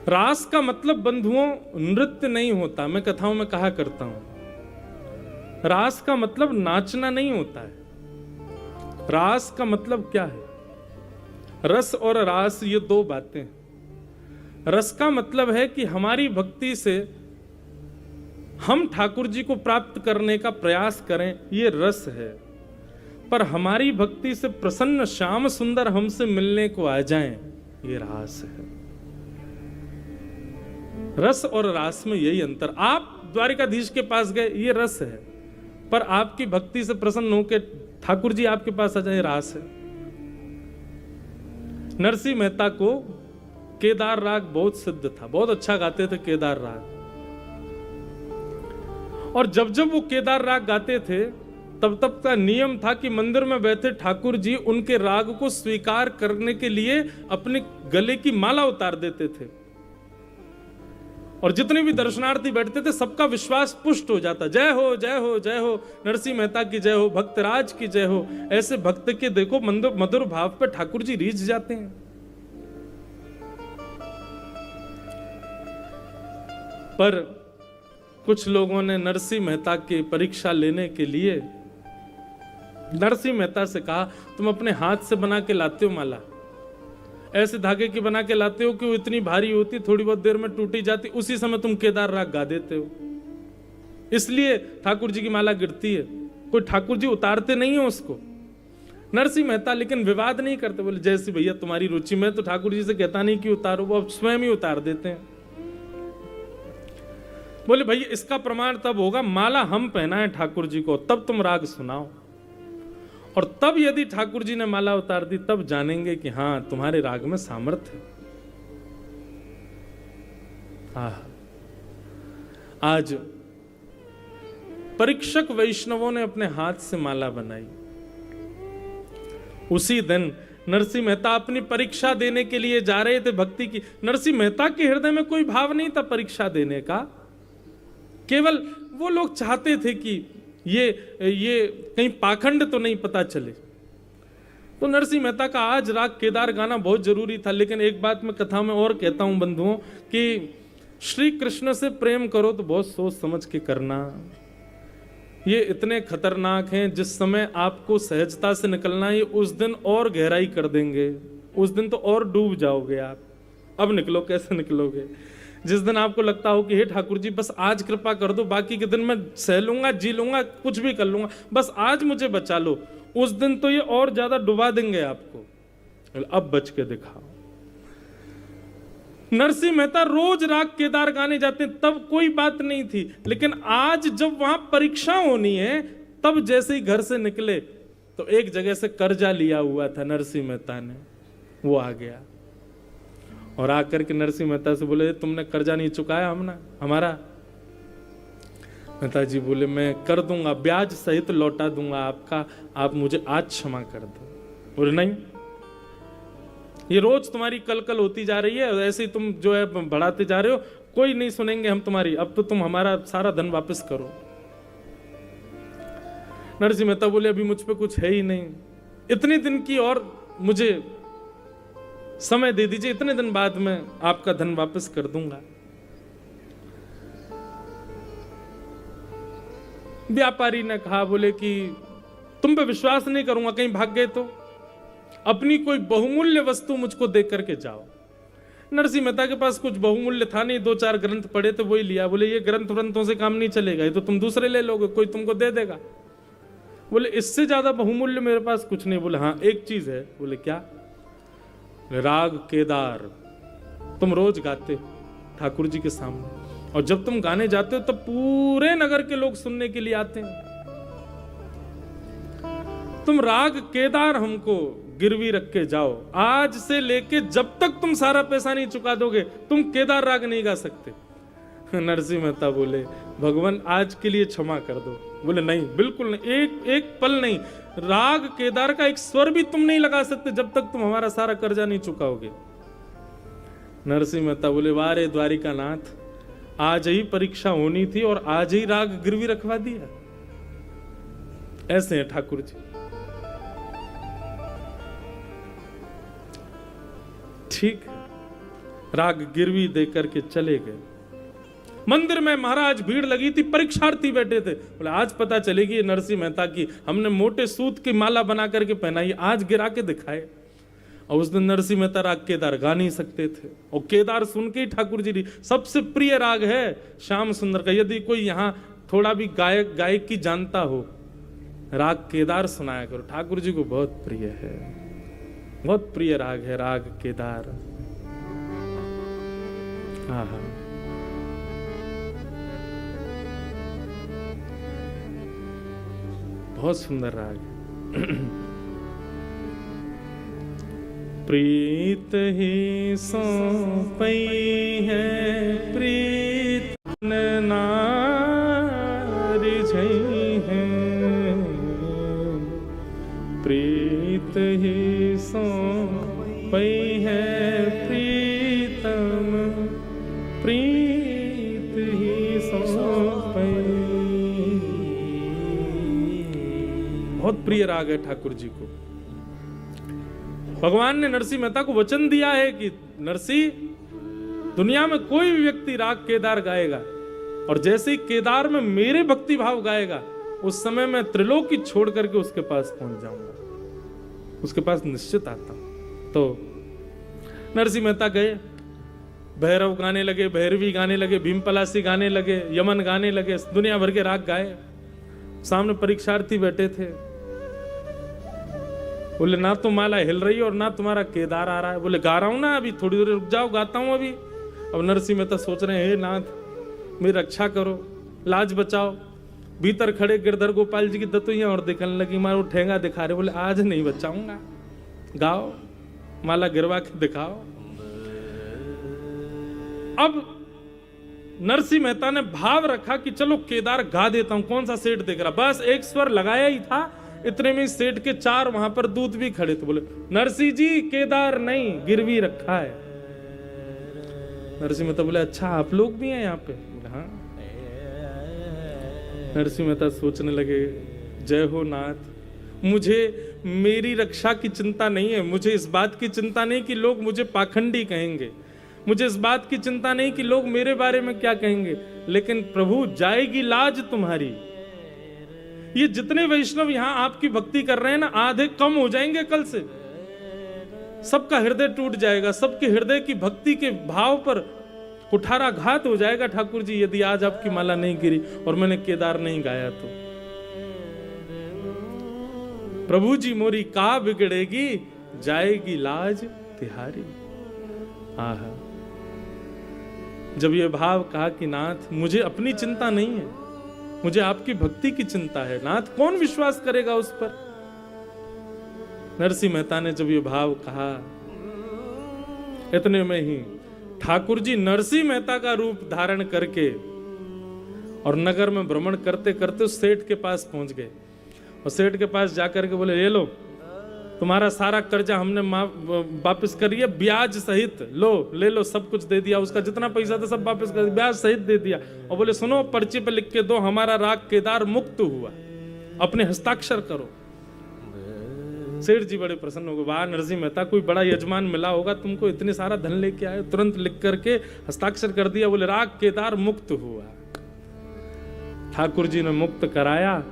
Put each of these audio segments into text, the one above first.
रास का मतलब बंधुओं नृत्य नहीं होता। मैं कथाओं में कहा करता हूं, रास का मतलब नाचना नहीं होता है। रास का मतलब क्या है? रस और रास ये दो बातें। रस का मतलब है कि हमारी भक्ति से हम ठाकुर जी को प्राप्त करने का प्रयास करें, ये रस है। पर हमारी भक्ति से प्रसन्न श्याम सुंदर हमसे मिलने को आ जाएं, ये रास है। रस और रास में यही अंतर। आप द्वारिकाधीश के पास गए, ये रस है। पर आपकी भक्ति से प्रसन्न होकर ठाकुर जी आपके पास आ जाए, रास है। नरसिंह मेहता को केदार राग बहुत सिद्ध था, बहुत अच्छा गाते थे केदार राग। और जब जब वो केदार राग गाते थे तब तब का नियम था कि मंदिर में बैठे ठाकुर जी उनके राग को स्वीकार करने के लिए अपने गले की माला उतार देते थे। और जितने भी दर्शनार्थी बैठते थे सबका विश्वास पुष्ट हो जाता। जय हो जय हो जय हो, नरसिंह मेहता की जय हो, भक्तराज की जय हो। ऐसे भक्त के देखो मधुर भाव पे ठाकुर जी रीझ जाते हैं। पर कुछ लोगों ने नरसिंह मेहता की परीक्षा लेने के लिए नरसिंह मेहता से कहा, तुम अपने हाथ से बना के लाते हो माला, ऐसे धागे की बना के लाते हो कि वो इतनी भारी होती, थोड़ी बहुत देर में टूटी जाती, उसी समय तुम केदार राग गा देते हो, इसलिए ठाकुर जी की माला गिरती है। कोई ठाकुर जी उतारते नहीं है उसको। नरसिंह मेहता लेकिन विवाद नहीं करते, बोले जैसी भैया तुम्हारी रुचि में, तो ठाकुर जी से कहता नहीं कि उतारो, वो अब स्वयं ही उतार देते हैं। बोले भैया इसका प्रमाण तब होगा माला हम पहनाएं ठाकुर जी को, तब तुम राग सुनाओ। और तब यदि ठाकुर जी ने माला उतार दी तब जानेंगे कि हां तुम्हारे राग में सामर्थ्य है। आज परीक्षक वैष्णवों ने अपने हाथ से माला बनाई। उसी दिन नरसिंह मेहता अपनी परीक्षा देने के लिए जा रहे थे भक्ति की। नरसिंह मेहता के हृदय में कोई भाव नहीं था परीक्षा देने का, केवल वो लोग चाहते थे कि ये कहीं पाखंड तो नहीं पता चले। तो नरसिंह मेहता का आज राग केदार गाना बहुत जरूरी था। लेकिन एक बात मैं कथा में और कहता हूं बंधुओं कि श्री कृष्ण से प्रेम करो तो बहुत सोच समझ के करना। ये इतने खतरनाक हैं, जिस समय आपको सहजता से निकलना है उस दिन और गहराई कर देंगे, उस दिन तो और डूब जाओगे आप। अब निकलो, कैसे निकलोगे? जिस दिन आपको लगता हो कि हे ठाकुर जी बस आज कृपा कर दो, बाकी के दिन मैं सह लूंगा, जी लूंगा, कुछ भी कर लूंगा, बस आज मुझे बचा लो, उस दिन तो ये और ज्यादा डुबा देंगे आपको। अब बच के दिखाओ। नरसिंह मेहता रोज राग केदार गाने जाते, तब कोई बात नहीं थी। लेकिन आज जब वहां परीक्षा होनी है, तब जैसे ही घर से निकले तो एक जगह से कर्जा लिया हुआ था नरसिंह मेहता ने, वो आ गया और आकर के नरसिंह मेहता से बोले तुमने कर्जा नहीं चुकाया हमारा। मेहता जी बोले मैं कर दूंगा, ब्याज सहित लौटा दूंगा आपका, आप मुझे आज क्षमा कर दो। बोले नहीं, ये रोज तुम्हारी कल होती जा रही है, ऐसे ही तुम जो है बढ़ाते जा रहे हो, कोई नहीं सुनेंगे हम तुम्हारी, अब तो तुम हमारा सारा धन वापस करो। नरसिंह मेहता बोले अभी मुझ पे कुछ है ही नहीं, इतने दिन की और मुझे समय दे दीजिए, इतने दिन बाद मैं आपका धन वापस कर दूंगा। व्यापारी ने कहा, बोले कि तुम पे विश्वास नहीं करूंगा, कहीं भाग गए तो अपनी कोई बहुमूल्य वस्तु मुझको दे करके जाओ। नरसिंह मेहता के पास कुछ बहुमूल्य था नहीं, 2-4 ग्रंथ पढ़े थे, वही लिया। बोले ये ग्रंथों से काम नहीं चलेगा, ये तो तुम दूसरे ले लोगे, कोई तुमको दे देगा। बोले इससे ज्यादा बहुमूल्य मेरे पास कुछ नहीं। बोले हाँ एक चीज है। बोले क्या? राग केदार तुम रोज गाते हो ठाकुर जी के सामने, और जब तुम गाने जाते हो तब पूरे नगर के लोग सुनने के लिए आते हैं। तुम राग केदार हमको गिरवी रख के जाओ, आज से लेके जब तक तुम सारा पैसा नहीं चुका दोगे तुम केदार राग नहीं गा सकते। नरसिंह मेहता बोले भगवान आज के लिए क्षमा कर दो। बोले नहीं, बिल्कुल नहीं, एक पल नहीं, राग केदार का एक स्वर भी तुम नहीं लगा सकते जब तक तुम हमारा सारा कर्जा नहीं चुकाओगे। नरसिंह मेहता बोले वारे द्वारिका नाथ, आज ही परीक्षा होनी थी और आज ही राग गिरवी रखवा दिया। ऐसे हैं ठाकुर जी। ठीक है, राग गिरवी दे करके चले गए। मंदिर में महाराज भीड़ लगी थी, परीक्षार्थी बैठे थे। बोले आज पता चलेगी ये नरसिंह मेहता की, हमने मोटे सूत की माला बना करके पहनाई, आज गिरा के दिखाए। और उस दिन नरसिंह मेहता राग केदार गा नहीं सकते थे, और केदार सुन के ही ठाकुर जी सबसे प्रिय राग है श्याम सुंदर का। यदि कोई यहाँ थोड़ा भी गायक की जानता हो, राग केदार सुनाया करो, ठाकुर जी को बहुत प्रिय है, बहुत प्रिय राग है राग केदार। हाँ हाँ, बहुत सुंदर राग है। प्रीत ही सौंपई है प्रीत नारी झई है, प्रीत ही सौंपई है प्रीतम, प्रीत ही सौंपई। बहुत प्रिय राग है ठाकुर जी को। भगवान ने नरसिंह मेहता को वचन दिया है कि नरसिंह, दुनिया में कोई भी व्यक्ति राग केदार गाएगा और जैसे ही केदार में मेरे भक्ति भाव गाएगा, उस समय मैं त्रिलोकी छोड़ करके उसके पास पहुंच जाऊंगा, उसके पास निश्चित आता हूं। तो नरसिंह मेहता गए, भैरव गाने लगे, भैरवी गाने लगे, भीम पलासी गाने लगे, यमन गाने लगे, दुनिया भर के राग गाए। सामने परीक्षार्थी बैठे थे। बोले ना तो माला हिल रही है और ना तुम्हारा केदार आ रहा है। बोले गा रहा हूं ना, अभी थोड़ी देर रुक जाओ, गाता हूं अभी। अब नरसिंह मेहता सोच रहे हैं, हे नाथ मेरी रक्षा करो, लाज बचाओ। भीतर खड़े गिरधर गोपाल जी की दतुइयां और दिखने लगी, मारो ठेंगा दिखा रहे। बोले आज नहीं बचाऊंगा, गाओ, माला गिरवा के दिखाओ। अब नरसिंह मेहता ने भाव रखा कि चलो केदार गा देता हूं, कौन सा सेठ देख रहा। बस एक स्वर लगाया ही था, इतने में सेठ के 4 वहां पर दूत भी खड़े थे। बोले नरसिंह जी केदार नहीं, गिरवी रखा है। नरसिंह मेहता बोले अच्छा आप लोग भी हैं यहाँ पे? बोले हाँ। नरसिंह मेहता सोचने लगे, जय हो नाथ, मुझे मेरी रक्षा की चिंता नहीं है, मुझे इस बात की चिंता नहीं कि लोग मुझे पाखंडी कहेंगे, मुझे इस बात की चिंता नहीं कि लोग मेरे बारे में क्या कहेंगे, लेकिन प्रभु जाएगी लाज तुम्हारी। ये जितने वैष्णव यहां आपकी भक्ति कर रहे हैं ना, आधे कम हो जाएंगे कल से। सबका हृदय टूट जाएगा, सबके हृदय की भक्ति के भाव पर कुठाराघात हो जाएगा ठाकुर जी, यदि आज आपकी माला नहीं गिरी और मैंने केदार नहीं गाया तो। प्रभु जी मोरी का बिगड़ेगी, जाएगी लाज तिहारी। आहा, जब ये भाव कहा कि नाथ मुझे अपनी चिंता नहीं है, मुझे आपकी भक्ति की चिंता है, नाथ कौन विश्वास करेगा उस पर। नरसिंह मेहता ने जब ये भाव कहा, इतने में ही ठाकुर जी नरसिंह मेहता का रूप धारण करके और नगर में भ्रमण करते करते उस सेठ के पास पहुंच गए। और सेठ के पास जाकर के बोले, ले लो तुम्हारा सारा कर्जा हमने वापस करिए, ब्याज सहित लो, ले लो, सब कुछ दे दिया, उसका जितना पैसा था सब वापस कर दिया, ब्याज सहित दे दिया। और बोले सुनो, पर्ची पे लिख के दो, हमारा राग केदार मुक्त हुआ, अपने हस्ताक्षर करो। सेठ जी बड़े प्रसन्न हो गए, वाह नरसिंह मेहता, कोई बड़ा यजमान मिला होगा तुमको, इतने सारा धन लेके आए। तुरंत लिख करके हस्ताक्षर कर दिया, बोले राग केदार मुक्त हुआ। ठाकुर जी ने मुक्त कराया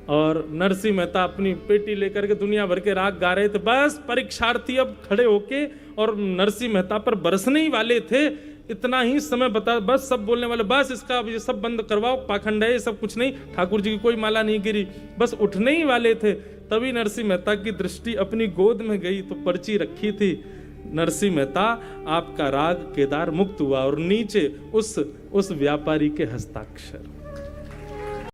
और नरसिंह मेहता अपनी पेटी लेकर के दुनिया भर के राग गा रहे थे। बस परीक्षार्थी अब खड़े होके और नरसिंह मेहता पर बरसने ही वाले थे। इतना ही समय बता, बस सब बोलने वाले, बस इसका ये सब बंद करवाओ, पाखंड है, ये सब कुछ नहीं, ठाकुर जी की कोई माला नहीं गिरी, बस उठने ही वाले थे। तभी नरसिंह मेहता की दृष्टि अपनी गोद में गई तो पर्ची रखी थी, नरसिंह मेहता आपका राग केदार मुक्त हुआ, और नीचे उस व्यापारी के हस्ताक्षर।